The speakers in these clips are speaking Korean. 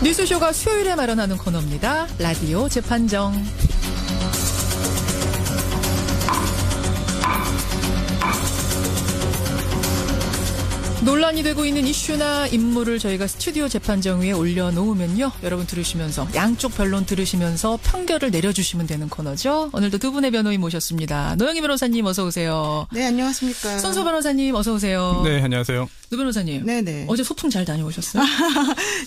뉴스쇼가 수요일에 마련하는 코너입니다. 라디오 재판정. 논란이 되고 있는 이슈나 인물을 저희가 스튜디오 재판정 위에 올려놓으면요. 여러분 들으시면서 양쪽 변론 들으시면서 판결을 내려주시면 되는 코너죠. 오늘도 두 분의 변호인 모셨습니다. 노영희 변호사님 어서 오세요. 네, 안녕하십니까. 손소 변호사님 어서 오세요. 네, 안녕하세요. 노 변호사님. 네네. 어제 소풍 잘 다녀오셨어요?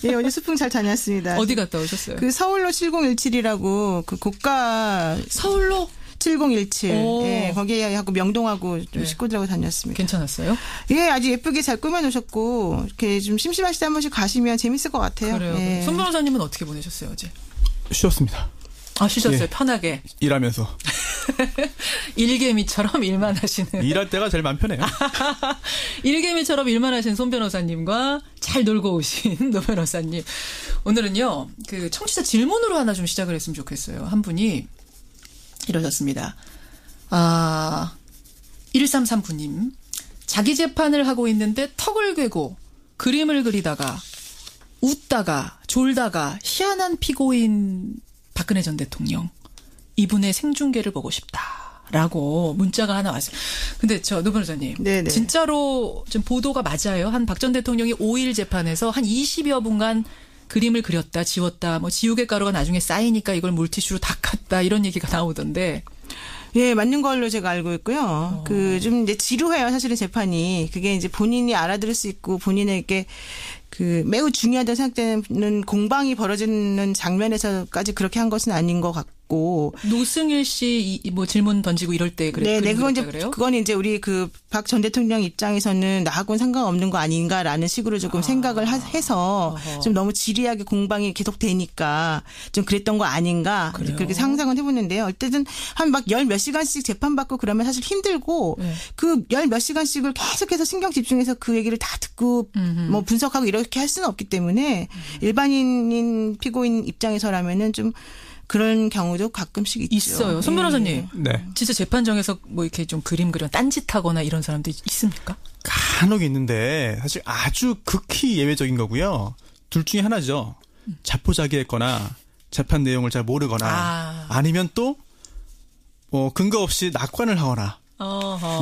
예, 어제 소풍 잘 다녔습니다. 어디 갔다 오셨어요? 그 서울로 7017이라고 그 고가 서울로? 7017. 예, 거기에 하고 명동하고 좀 식구들하고 다녔습니다. 괜찮았어요? 예, 아주 예쁘게 잘 꾸며놓으셨고 이렇게 좀 심심하실 때 한 번씩 가시면 재밌을 것 같아요. 그래요. 예. 손 변호사님은 어떻게 보내셨어요 어제? 쉬었습니다. 아, 쉬셨어요? 예. 편하게. 일하면서. 일개미처럼 일만 하시는. 일할 때가 제일 마음 편해요. 일개미처럼 일만 하신 손 변호사님과 잘 놀고 오신 노 변호사님. 오늘은요, 그 청취자 질문으로 하나 좀 시작을 했으면 좋겠어요. 한 분이 이러셨습니다. 1339님. 자기 재판을 하고 있는데 턱을 괴고 그림을 그리다가 웃다가 졸다가 희한한 피고인 박근혜 전 대통령. 이분의 생중계를 보고 싶다라고 문자가 하나 왔어요. 근데 노 변호사님. 네네. 진짜로 좀 보도가 맞아요? 한 박 전 대통령이 5일 재판에서 한 20여 분간 그림을 그렸다, 지웠다, 뭐 지우개 가루가 나중에 쌓이니까 이걸 물티슈로 닦았다 이런 얘기가 나오던데. 예, 맞는 걸로 제가 알고 있고요. 그 좀 이제 지루해요, 사실은 재판이. 그게 이제 본인이 알아들을 수 있고 본인에게 그 매우 중요하다고 생각되는 공방이 벌어지는 장면에서까지 그렇게 한 것은 아닌 것 같고. 노승일 씨 뭐 질문 던지고 이럴 때 그래요? 네, 그건 이제 그래요? 그건 이제 우리 그 박 전 대통령 입장에서는 나하고는 상관없는 거 아닌가라는 식으로 조금 생각을 해서 좀 너무 지리하게 공방이 계속되니까 좀 그랬던 거 아닌가 그렇게 상상을 해보는데요. 어쨌든 한 막 열 몇 시간씩 재판받고 그러면 사실 힘들고 그 열 몇 시간씩을 계속해서 신경 집중해서 그 얘기를 다 듣고 뭐 분석하고 이렇게 할 수는 없기 때문에 일반인 피고인 입장에서라면은 좀 그런 경우도 가끔씩 있죠. 있어요. 손 변호사님. 네. 진짜 재판정에서 뭐 이렇게 좀 그림 그려 딴짓하거나 이런 사람도 있습니까? 간혹 있는데 사실 아주 극히 예외적인 거고요. 둘 중에 하나죠. 자포자기했거나 재판 내용을 잘 모르거나 아니면 또 근거 없이 낙관을 하거나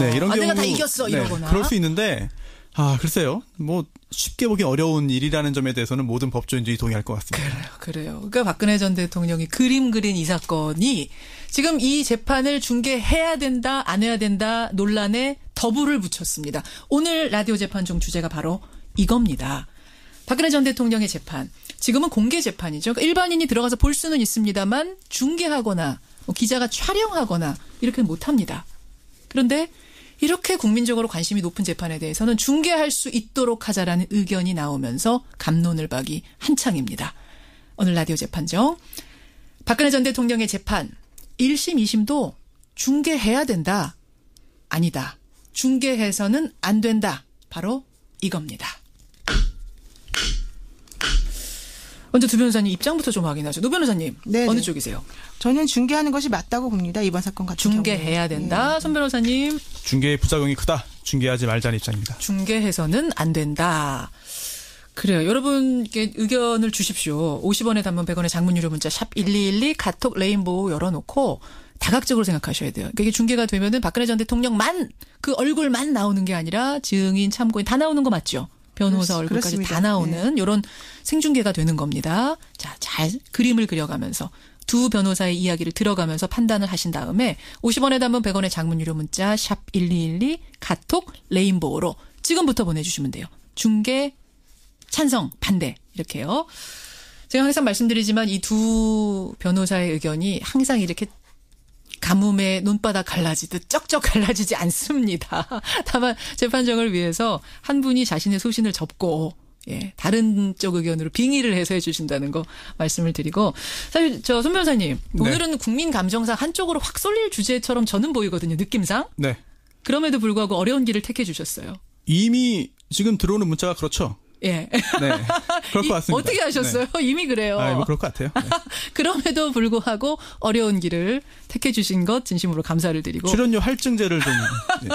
네, 이런 경우 내가 다 이겼어 이러거나. 그럴 수 있는데 글쎄요. 뭐 쉽게 보기 어려운 일이라는 점에 대해서는 모든 법조인들이 동의할 것 같습니다. 그래요. 그러니까 박근혜 전 대통령이 그림 그린 이 사건이 지금 이 재판을 중계해야 된다, 안 해야 된다 논란에 더불을 붙였습니다. 오늘 라디오 재판정 주제가 바로 이겁니다. 박근혜 전 대통령의 재판. 지금은 공개 재판이죠. 그러니까 일반인이 들어가서 볼 수는 있습니다만 중계하거나 기자가 촬영하거나 이렇게는 못합니다. 그런데 이렇게 국민적으로 관심이 높은 재판에 대해서는 중계할 수 있도록 하자라는 의견이 나오면서 갑론을 박이 한창입니다. 오늘 라디오 재판정. 박근혜 전 대통령의 재판 1심, 2심도 중계해야 된다. 아니다. 중계해서는 안 된다. 바로 이겁니다. 먼저 두 변호사님 입장부터 좀 확인하죠. 노 변호사님 네네. 어느 쪽이세요? 저는 중계하는 것이 맞다고 봅니다. 이번 사건 같은 경우. 중계해야 된다. 손 변호사님. 중계의 부작용이 크다. 중계하지 말자는 입장입니다. 중계해서는 안 된다. 그래요. 여러분께 의견을 주십시오. 50원의 단문 100원의 장문 유료 문자 샵 1212 카톡 레인보우 열어놓고 다각적으로 생각하셔야 돼요. 그러니까 이게 중계가 되면은 박근혜 전 대통령만 그 얼굴만 나오는 게 아니라 증인, 참고인 다 나오는 거 맞죠? 변호사 얼굴까지 그렇습니다. 다 나오는 이런 생중계가 되는 겁니다. 자, 잘 그림을 그려가면서 두 변호사의 이야기를 들어가면서 판단을 하신 다음에 50원의 단문 100원의 장문 유료 문자 샵 1212 카톡 레인보우로 지금부터 보내주시면 돼요. 중계 찬성 반대 이렇게요. 제가 항상 말씀드리지만 이 두 변호사의 의견이 항상 이렇게 가뭄에 논바닥 갈라지듯 쩍쩍 갈라지지 않습니다. 다만 재판정을 위해서 한 분이 자신의 소신을 접고 다른 쪽 의견으로 빙의를 해서 해주신다는 거 말씀을 드리고 사실 손 변호사님 오늘은 국민 감정상 한쪽으로 확 쏠릴 주제처럼 저는 보이거든요. 느낌상. 네. 그럼에도 불구하고 어려운 길을 택해 주셨어요. 이미 지금 들어오는 문자가 그렇죠. 예. 네. 그럴 것 같습니다. 어떻게 하셨어요? 네. 이미 그래요. 뭐 그럴 것 같아요. 네. 그럼에도 불구하고 어려운 길을 택해 주신 것 진심으로 감사를 드리고. 출연료 할증제를 좀. 네.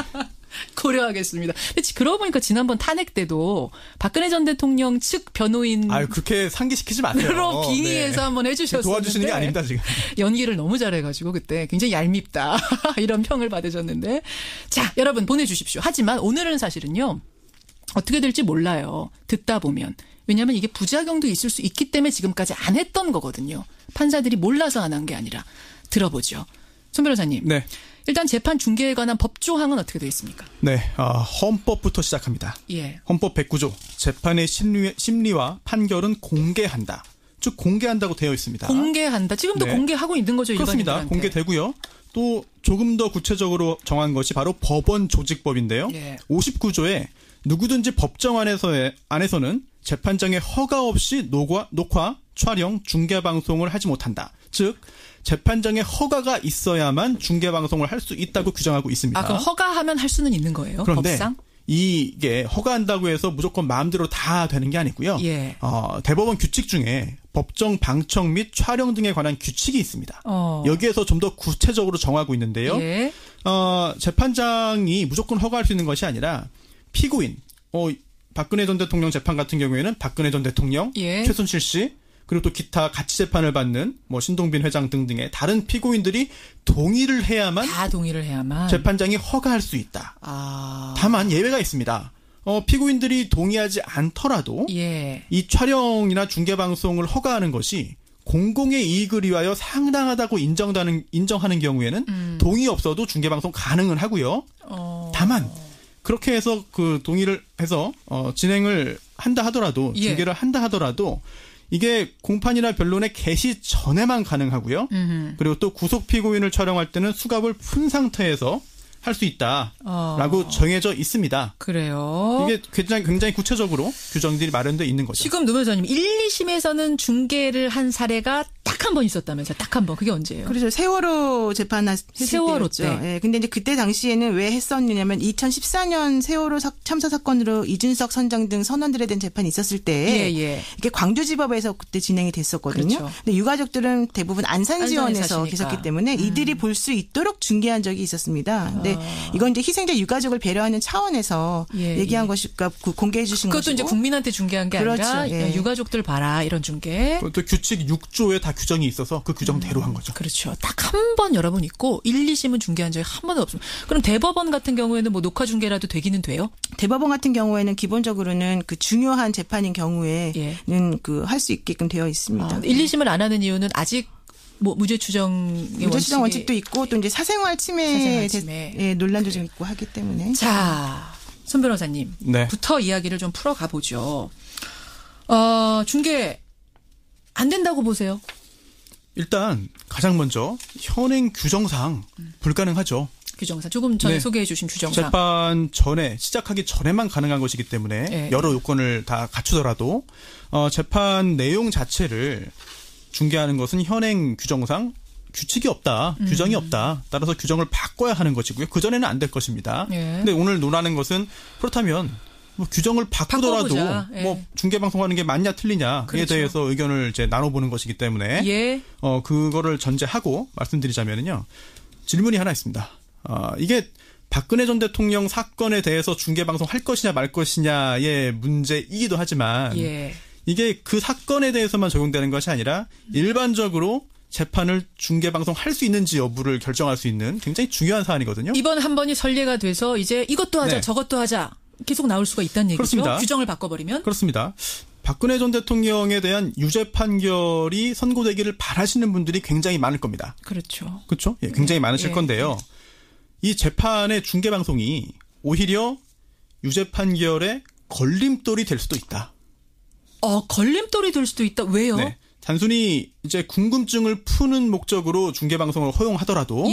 고려하겠습니다. 근데 그러고 보니까 지난번 탄핵 때도 박근혜 전 대통령 측 변호인 그렇게 상기시키지 마세요. 로 빙의해서 네. 한번 해주셨었는데 도와주시는 게 아닙니다 지금. 연기를 너무 잘해가지고 그때 굉장히 얄밉다 이런 평을 받으셨는데 자 여러분 보내주십시오. 하지만 오늘은 사실은요 어떻게 될지 몰라요. 듣다 보면. 왜냐하면 이게 부작용도 있을 수 있기 때문에 지금까지 안 했던 거거든요. 판사들이 몰라서 안 한 게 아니라. 들어보죠. 손 변호사님. 네. 일단 재판 중계에 관한 법조항은 어떻게 되어 있습니까? 네. 헌법부터 시작합니다. 예. 헌법 109조. 재판의 심리와 판결은 공개한다. 즉 공개한다고 되어 있습니다. 공개한다. 지금도 네. 공개하고 있는 거죠. 그렇습니다. 일반인들한테. 공개되고요. 또 조금 더 구체적으로 정한 것이 바로 법원 조직법인데요. 예. 59조에 누구든지 법정 안에서는 재판장의 허가 없이 녹화, 촬영, 중계방송을 하지 못한다. 즉 재판장의 허가가 있어야만 중계방송을 할 수 있다고 규정하고 있습니다. 그럼 허가하면 할 수는 있는 거예요? 그런데 법상? 이게 허가한다고 해서 무조건 마음대로 다 되는 게 아니고요. 예. 대법원 규칙 중에 법정 방청 및 촬영 등에 관한 규칙이 있습니다. 여기에서 좀 더 구체적으로 정하고 있는데요. 예. 재판장이 무조건 허가할 수 있는 것이 아니라 피고인, 박근혜 전 대통령 재판 같은 경우에는 박근혜 전 대통령, 예. 최순실 씨, 그리고 또 기타 같이 재판을 받는 신동빈 회장 등등의 다른 피고인들이 동의를 해야만 재판장이 허가할 수 있다. 다만 예외가 있습니다. 피고인들이 동의하지 않더라도 예. 이 촬영이나 중계방송을 허가하는 것이 공공의 이익을 위하여 상당하다고 인정하는 경우에는 동의 없어도 중계방송 가능은 하고요. 다만 그렇게 해서 그 동의를 해서 진행을 한다 하더라도 예. 중계를 한다 하더라도 이게 공판이나 변론의 개시 전에만 가능하고요. 그리고 또 구속 피고인을 촬영할 때는 수갑을 푼 상태에서 할 수 있다라고 정해져 있습니다. 그래요. 이게 굉장히 구체적으로 규정들이 마련되어 있는 거죠. 지금 노 변호사님 1, 2심에서는 중계를 한 사례가 딱 한 번 있었다면서요. 딱 한 번. 그게 언제예요? 그래서 세월호 재판했을 세월호 때였죠. 때. 예, 근데 이제 그때 당시에는 왜 했었느냐면 2014년 세월호 참사 사건으로 이준석 선장 등 선원들에 대한 재판이 있었을 때 이게 광주지법에서 그때 진행이 됐었거든요. 그렇죠. 근데 유가족들은 대부분 안산지원에서 계셨기 때문에 이들이 볼 수 있도록 중계한 적이 있었습니다. 근데 이건 이제 희생자 유가족을 배려하는 차원에서 얘기한 것이니까 공개해 주신 그것도 것이고. 이제 국민한테 중계한 게 그렇죠. 아니라 유가족들 봐라 이런 중계. 또 규칙 6조에 다 규정이 있어서 그 규정대로 한 거죠. 그렇죠. 딱 한 번 여러분 있고 1, 2심은 중계한 적이 한 번도 없습니다. 그럼 대법원 같은 경우에는 녹화 중계라도 되기는 돼요? 대법원 같은 경우에는 기본적으로는 그 중요한 재판인 경우에는 그 할 수 있게끔 되어 있습니다. 1, 2심을 안 하는 이유는 아직 무죄 추정 원칙도 있고 또 이제 사생활 침해 논란도 좀 있고 하기 때문에. 자, 손 변호사님부터 이야기를 좀 풀어가 보죠. 중계 안 된다고 보세요? 일단 가장 먼저 현행 규정상 불가능하죠. 규정상 조금 전에 소개해 주신 규정상. 재판 전에 시작하기 전에만 가능한 것이기 때문에 여러 요건을 다 갖추더라도 재판 내용 자체를 중계하는 것은 현행 규정상 규칙이 없다. 규정이 없다. 따라서 규정을 바꿔야 하는 것이고요. 그전에는 안 될 것입니다. 근데 오늘 논하는 것은 그렇다면 규정을 바꾸더라도 중계방송하는 게 맞냐 틀리냐에 그렇죠. 대해서 의견을 이제 나눠보는 것이기 때문에 그거를 전제하고 말씀드리자면요. 질문이 하나 있습니다. 이게 박근혜 전 대통령 사건에 대해서 중계방송 할 것이냐 말 것이냐의 문제이기도 하지만 이게 그 사건에 대해서만 적용되는 것이 아니라 일반적으로 재판을 중계방송 할 수 있는지 여부를 결정할 수 있는 굉장히 중요한 사안이거든요. 이번 한 번이 선례가 돼서 이제 이것도 하자 저것도 하자 계속 나올 수가 있다는 얘기죠. 그렇습니다. 규정을 바꿔버리면. 그렇습니다. 박근혜 전 대통령에 대한 유죄 판결이 선고되기를 바라시는 분들이 굉장히 많을 겁니다. 그렇죠. 그렇죠? 굉장히 많으실 건데요. 이 재판의 중계방송이 오히려 유죄 판결의 걸림돌이 될 수도 있다. 걸림돌이 될 수도 있다. 왜요? 네. 단순히 이제 궁금증을 푸는 목적으로 중계방송을 허용하더라도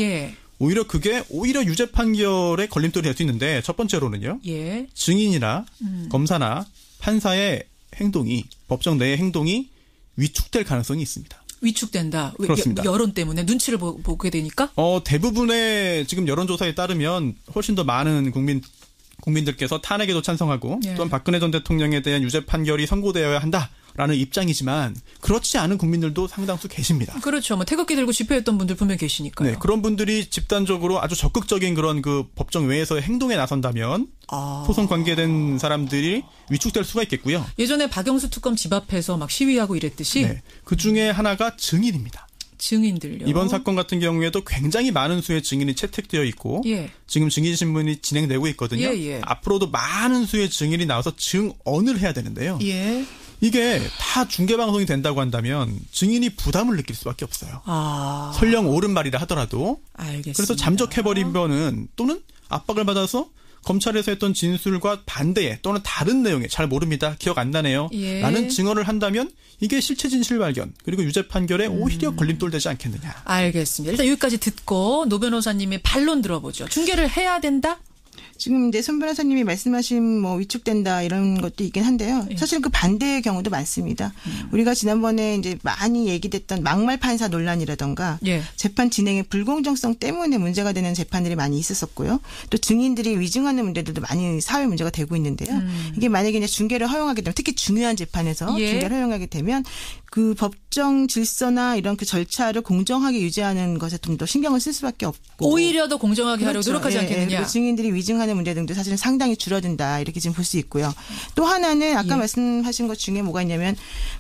오히려 그게 유죄 판결의 걸림돌이 될 수 있는데 첫 번째로는요. 증인이나 검사나 판사의 행동이 법정 내의 행동이 위축될 가능성이 있습니다. 위축된다. 그렇습니다. 여론 때문에 눈치를 보게 되니까? 대부분의 지금 여론조사에 따르면 훨씬 더 많은 국민들께서 탄핵에도 찬성하고 또한 박근혜 전 대통령에 대한 유죄 판결이 선고되어야 한다라고 라는 입장이지만 그렇지 않은 국민들도 상당수 계십니다. 그렇죠. 뭐 태극기 들고 집회했던 분들 분명 계시니까요. 네, 그런 분들이 집단적으로 아주 적극적인 그런 그 법정 외에서의 행동에 나선다면 소송 관계된 사람들이 위축될 수가 있겠고요. 예전에 박영수 특검 집 앞에서 막 시위하고 이랬듯이 네, 그 중에 하나가 증인입니다. 증인들요. 이번 사건 같은 경우에도 굉장히 많은 수의 증인이 채택되어 있고 예. 지금 증인 신문이 진행되고 있거든요. 예. 앞으로도 많은 수의 증인이 나와서 증언을 해야 되는데요. 예. 이게 다 중계방송이 된다고 한다면 증인이 부담을 느낄 수밖에 없어요. 설령 옳은 말이라 하더라도. 알겠습니다. 그래서 잠적해버리면은 또는 압박을 받아서 검찰에서 했던 진술과 반대의 또는 다른 내용에 잘 모릅니다. 기억 안 나네요. 예. 라는 증언을 한다면 이게 실체 진실 발견 그리고 유죄 판결에 오히려 걸림돌 되지 않겠느냐. 알겠습니다. 일단 여기까지 듣고 노 변호사님의 반론 들어보죠. 중계를 해야 된다? 지금 이제 손 변호사님이 말씀하신 뭐 위축된다 이런 것도 있긴 한데요. 사실 그 반대의 경우도 많습니다. 우리가 지난번에 이제 많이 얘기됐던 막말 판사 논란이라던가 예. 재판 진행의 불공정성 때문에 문제가 되는 재판들이 많이 있었었고요. 또 증인들이 위증하는 문제들도 많이 사회 문제가 되고 있는데요. 이게 만약에 이제 중계를 허용하게 되면 특히 중요한 재판에서 예. 중계를 허용하게 되면 그 법정 질서나 이런 그 절차를 공정하게 유지하는 것에 좀 더 신경을 쓸 수밖에 없고 오히려 더 공정하게 하려고 그렇죠. 노력하지 않겠느냐. 그리고 증인들이 위증하는 문제 등도 사실은 상당히 줄어든다 이렇게 지금 볼 수 있고요. 또 하나는 아까 말씀하신 것 중에 뭐가 있냐면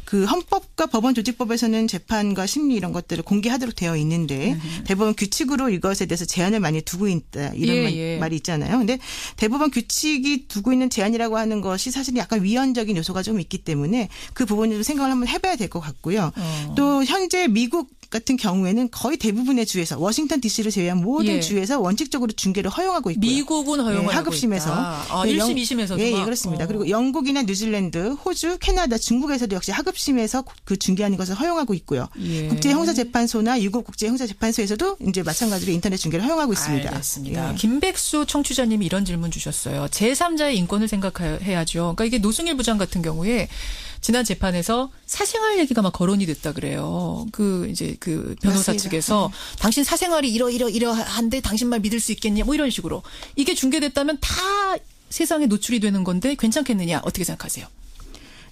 그 헌법과 법원 조직법에서는 재판과 심리 이런 것들을 공개하도록 되어 있는데 대법원 규칙으로 이것에 대해서 제한을 많이 두고 있다 이런 말이 있잖아요. 근데 대법원 규칙이 두고 있는 제한이라고 하는 것이 사실 약간 위헌적인 요소가 좀 있기 때문에 그 부분을 좀 생각을 한번 해봐야 될 것 같고요. 또 현재 미국 같은 경우에는 거의 대부분의 주에서 워싱턴 DC를 제외한 모든 주에서 원칙적으로 중계를 허용하고 있고요. 미국은 허용하고 하급심에서. 있다. 1심, 2심에서도 예, 그렇습니다. 그리고 영국이나 뉴질랜드, 호주, 캐나다, 중국에서도 역시 하급심에서 그 중계하는 것을 허용하고 있고요. 예. 국제형사재판소나 유급 국제형사재판소에서도 이제 마찬가지로 인터넷 중계를 허용하고 있습니다. 알겠습니다. 예. 김백수 청취자님이 이런 질문 주셨어요. 제3자의 인권을 생각해야죠. 그러니까 이게 노승일 부장 같은 경우에 지난 재판에서 사생활 얘기가 막 거론이 됐다 그래요. 이제 그 변호사 맞습니다. 측에서 당신 사생활이 이러한데 당신 말 믿을 수 있겠냐 뭐 이런 식으로 이게 중계됐다면 다 세상에 노출이 되는 건데 괜찮겠느냐 어떻게 생각하세요?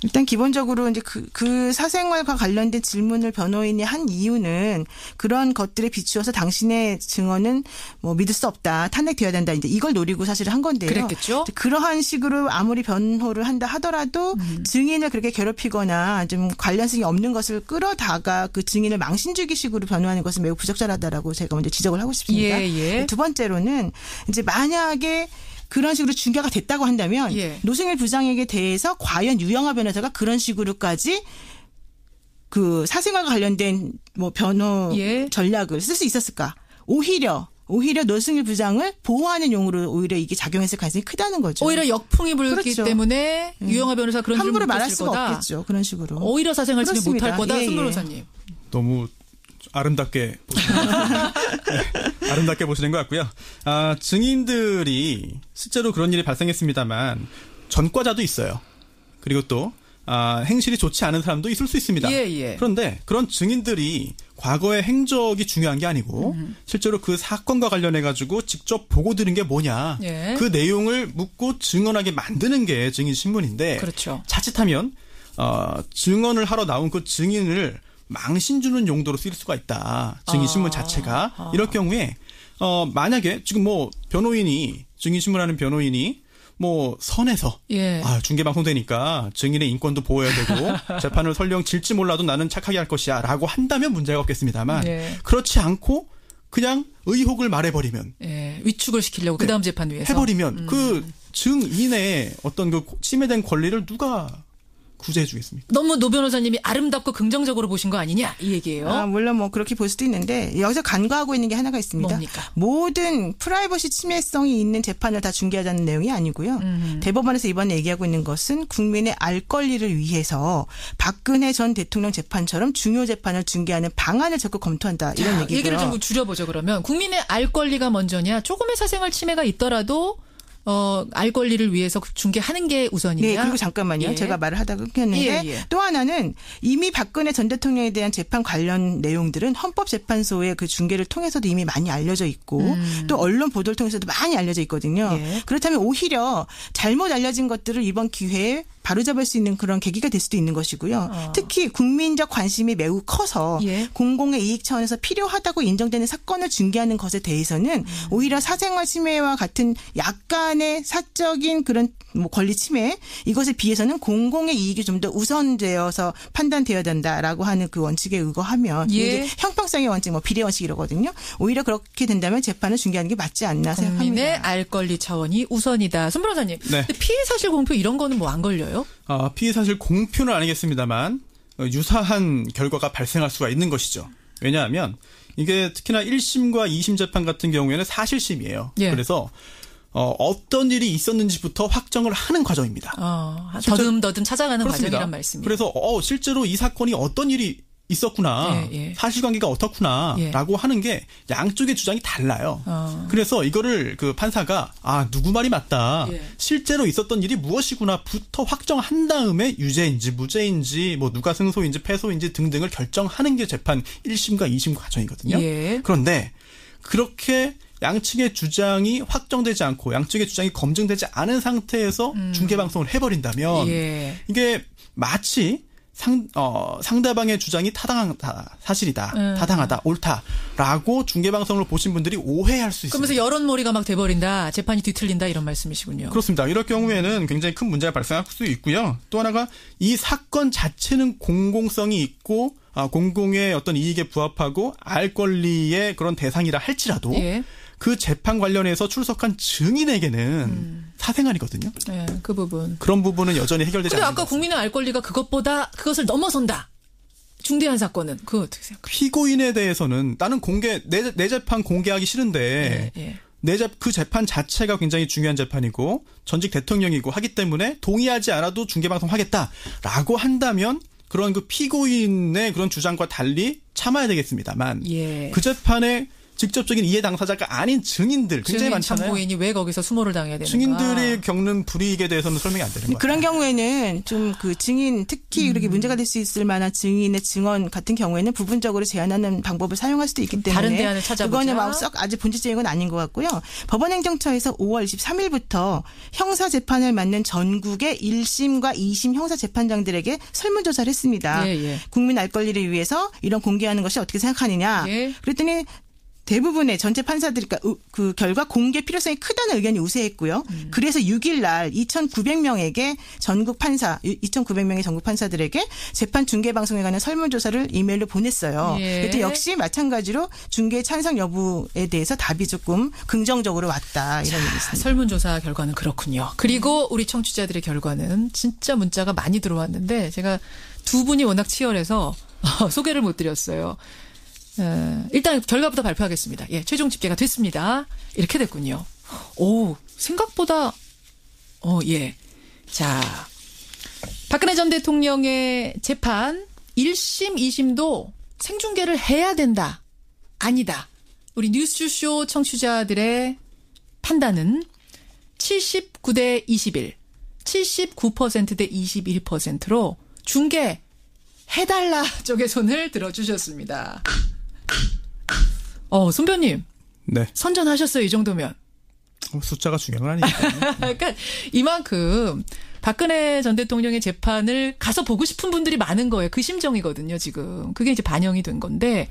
일단 기본적으로 이제 그 사생활과 관련된 질문을 변호인이 한 이유는 그런 것들에 비추어서 당신의 증언은 뭐 믿을 수 없다, 탄핵되어야 된다, 이제 이걸 노리고 사실 한 건데요. 그랬겠죠. 그러한 식으로 아무리 변호를 한다 하더라도 증인을 그렇게 괴롭히거나 좀 관련성이 없는 것을 끌어다가 그 증인을 망신주기식으로 변호하는 것은 매우 부적절하다라고 제가 먼저 지적을 하고 싶습니다. 예. 두 번째로는 이제 만약에 그런 식으로 중계가 됐다고 한다면 노승일 부장에게 대해서 과연 유영하 변호사가 그런 식으로까지 그 사생활과 관련된 뭐 변호 전략을 쓸 수 있었을까? 오히려 노승일 부장을 보호하는 용으로 오히려 이게 작용했을 가능성이 크다는 거죠. 오히려 역풍이 불기 때문에 유영하 변호사 그런 함부로 질문 말할 못했을 수가 거다. 없겠죠. 그런 식으로. 오히려 사생활 침해 못할 거다. 손 변호사님. 너무 아름답게 아름답게 보시는 것 같고요. 증인들이 실제로 그런 일이 발생했습니다만 전과자도 있어요. 그리고 또 행실이 좋지 않은 사람도 있을 수 있습니다. 그런데 그런 증인들이 과거의 행적이 중요한 게 아니고 실제로 그 사건과 관련해 가지고 직접 보고 들은 게 뭐냐 그 내용을 묻고 증언하게 만드는 게 증인 신문인데 그렇죠. 자칫하면 증언을 하러 나온 그 증인을 망신 주는 용도로 쓰일 수가 있다. 증인 신문 자체가 이럴 경우에 만약에 지금 뭐 변호인이 증인 신문하는 변호인이 뭐 선에서 중계 방송되니까 증인의 인권도 보호해야 되고 재판을 설령 질지 몰라도 나는 착하게 할 것이야라고 한다면 문제가 없겠습니다만 그렇지 않고 그냥 의혹을 말해버리면 위축을 시키려고 그다음 재판 위해서 해버리면 그 증인의 어떤 그 침해된 권리를 누가 구제해 주겠습니까? 너무 노 변호사님이 아름답고 긍정적으로 보신 거 아니냐 이 얘기예요. 물론 뭐 그렇게 볼 수도 있는데 여기서 간과하고 있는 게 하나가 있습니다. 뭡니까? 모든 프라이버시 침해성이 있는 재판을 다 중계하자는 내용이 아니고요. 대법원에서 이번에 얘기하고 있는 것은 국민의 알 권리를 위해서 박근혜 전 대통령 재판처럼 중요 재판을 중계하는 방안을 적극 검토한다. 이런 얘기고요. 얘기를 좀 줄여보죠. 그러면 국민의 알 권리가 먼저냐 조금의 사생활 침해가 있더라도 알 권리를 위해서 중계하는 게 우선이냐. 네. 그리고 잠깐만요. 제가 말을 하다가 끊겼는데 또 하나는 이미 박근혜 전 대통령에 대한 재판 관련 내용들은 헌법재판소의 그 중계를 통해서도 이미 많이 알려져 있고 또 언론 보도를 통해서도 많이 알려져 있거든요. 그렇다면 오히려 잘못 알려진 것들을 이번 기회에 바로잡을 수 있는 그런 계기가 될 수도 있는 것이고요. 특히 국민적 관심이 매우 커서 예. 공공의 이익 차원에서 필요하다고 인정되는 사건을 중개하는 것에 대해서는 오히려 사생활 침해와 같은 약간의 사적인 그런 뭐 권리 침해 이것에 비해서는 공공의 이익이 좀 더 우선되어서 판단되어야 된다라고 하는 그 원칙에 의거하면 예. 이게 형평성의 원칙, 뭐 비례 원칙 이러거든요. 오히려 그렇게 된다면 재판을 중개하는 게 맞지 않나 국민의 생각합니다. 알 권리 차원이 우선이다. 손 변호사님. 네. 근데 피의 사실 공표 이런 거는 뭐 안 걸려요? 피의 사실 공표는 아니겠습니다만 유사한 결과가 발생할 수가 있는 것이죠. 왜냐하면 이게 특히나 1심과 2심 재판 같은 경우에는 사실심이에요. 예. 그래서 어떤 일이 있었는지부터 확정을 하는 과정입니다. 더듬더듬 찾아가는 그렇습니다. 과정이란 말씀이에요. 그래서 실제로 이 사건이 어떤 일이 있었구나. 예, 예. 사실관계가 어떻구나라고 예. 하는 게 양쪽의 주장이 달라요. 그래서 이거를 그 판사가 누구 말이 맞다. 예. 실제로 있었던 일이 무엇이구나부터 확정한 다음에 유죄인지 무죄인지 뭐 누가 승소인지 패소인지 등등을 결정하는 게 재판 1심과 2심 과정이거든요. 예. 그런데 그렇게 양측의 주장이 확정되지 않고 양측의 주장이 검증되지 않은 상태에서 중계방송을 해버린다면 예. 이게 마치 상대방의 주장이 타당하다, 사실이다, 타당하다, 옳다라고 중계방송을 보신 분들이 오해할 수 있습니다. 그러면서 여론몰이가 막 돼버린다. 재판이 뒤틀린다 이런 말씀이시군요. 그렇습니다. 이럴 경우에는 굉장히 큰 문제가 발생할 수 있고요. 또 하나가 이 사건 자체는 공공성이 있고 공공의 어떤 이익에 부합하고 알 권리의 그런 대상이라 할지라도 예. 그 재판 관련해서 출석한 증인에게는 사생활이거든요. 네, 그 부분. 그런 부분은 여전히 해결되지 근데 않는 아까 것 같습니다. 국민의 알 권리가 그것을 넘어선다. 중대한 사건은 그거 어떻게 생각하세요? 피고인에 대해서는 나는 내 재판 공개하기 싫은데 예. 그 재판 자체가 굉장히 중요한 재판이고 전직 대통령이고 하기 때문에 동의하지 않아도 중계방송 하겠다라고 한다면 그런 그 피고인의 그런 주장과 달리 참아야 되겠습니다만 예. 그 재판에 직접적인 이해 당사자가 아닌 증인들 굉장히 증인 많잖아요. 참고인이 왜 거기서 수모를 당해야 되는가? 증인들이 겪는 불이익에 대해서는 설명이 안 되는 거예요. 그런 경우에는 좀 그 증인 특히 이렇게 문제가 될 수 있을 만한 증인의 증언 같은 경우에는 부분적으로 제한하는 방법을 사용할 수도 있기 때문에 다른 대안을 찾아보자. 그거는 막 썩 아주 본질적인 건 아닌 것 같고요. 법원행정처에서 5월 23일부터 형사 재판을 맡는 전국의 1심과 2심 형사 재판장들에게 설문조사를 했습니다. 예. 국민 알 권리를 위해서 이런 공개하는 것이 어떻게 생각하느냐. 예. 그랬더니 대부분의 전체 판사들이 그 결과 공개 필요성이 크다는 의견이 우세했고요. 그래서 6일 날 2,900명에게 전국 판사, 2,900명의 전국 판사들에게 재판 중계 방송에 관한 설문조사를 이메일로 보냈어요. 예. 그때 역시 마찬가지로 중계 찬성 여부에 대해서 답이 조금 긍정적으로 왔다 이런 얘기 있습니다. 설문조사 결과는 그렇군요. 그리고 우리 청취자들의 결과는 진짜 문자가 많이 들어왔는데 제가 두 분이 워낙 치열해서 소개를 못 드렸어요. 일단 결과부터 발표하겠습니다. 예, 최종 집계가 됐습니다. 이렇게 됐군요. 오, 생각보다 예. 자, 박근혜 전 대통령의 재판 1심, 2심도 생중계를 해야 된다. 아니다. 우리 뉴스쇼 청취자들의 판단은 79대 21, 79%대 21%로 중계해달라 쪽의 손을 들어주셨습니다. 손변님. 네. 선전하셨어요, 이 정도면. 숫자가 중요한 건 아니니까. 그러니까 이만큼 박근혜 전 대통령의 재판을 가서 보고 싶은 분들이 많은 거예요. 그 심정이거든요, 지금. 그게 이제 반영이 된 건데,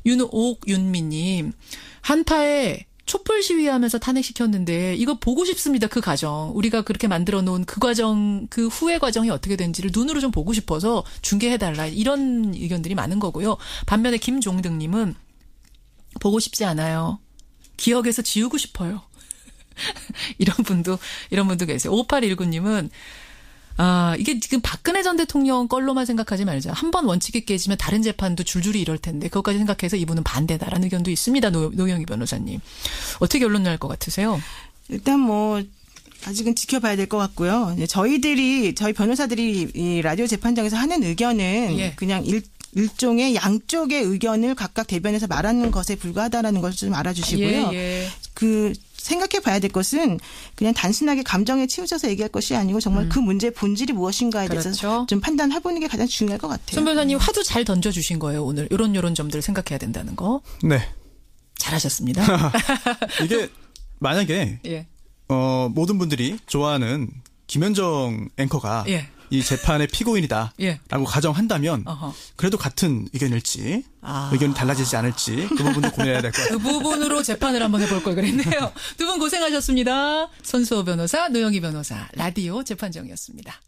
윤민님, 한파에 촛불 시위하면서 탄핵시켰는데 이거 보고 싶습니다. 그 과정. 우리가 그렇게 만들어 놓은 그 과정, 그 후의 과정이 어떻게 된지를 눈으로 좀 보고 싶어서 중계해달라. 이런 의견들이 많은 거고요. 반면에 김종등님은 보고 싶지 않아요. 기억에서 지우고 싶어요. 이런 분도 계세요. 5819님은 이게 지금 박근혜 전 대통령 걸로만 생각하지 말자. 한번 원칙이 깨지면 다른 재판도 줄줄이 이럴 텐데 그것까지 생각해서 이분은 반대다라는 의견도 있습니다. 노영희 변호사님. 어떻게 결론 날 것 같으세요? 일단 뭐 아직은 지켜봐야 될 것 같고요. 저희 변호사들이 이 라디오 재판장에서 하는 의견은 예. 그냥 일종의 양쪽의 의견을 각각 대변해서 말하는 것에 불과하다라는 것을 좀 알아주시고요. 예. 생각해 봐야 될 것은 그냥 단순하게 감정에 치우쳐서 얘기할 것이 아니고 정말 그 문제의 본질이 무엇인가에 대해서 그렇죠. 좀 판단해보는 게 가장 중요할 것 같아요. 손 변호사님 화두 잘 던져주신 거예요. 오늘 이런 점들을 생각해야 된다는 거. 네. 잘하셨습니다. 이게 만약에 예. 모든 분들이 좋아하는 김현정 앵커가 예. 이 재판의 피고인이다라고 예. 가정한다면 그래도 같은 의견일지 의견이 달라지지 않을지 그 부분도 고민해야 될 것 같아요. 그 부분으로 재판을 한번 해볼 걸 그랬네요. 두 분 고생하셨습니다. 손수호 변호사, 노영희 변호사, 라디오 재판정이었습니다.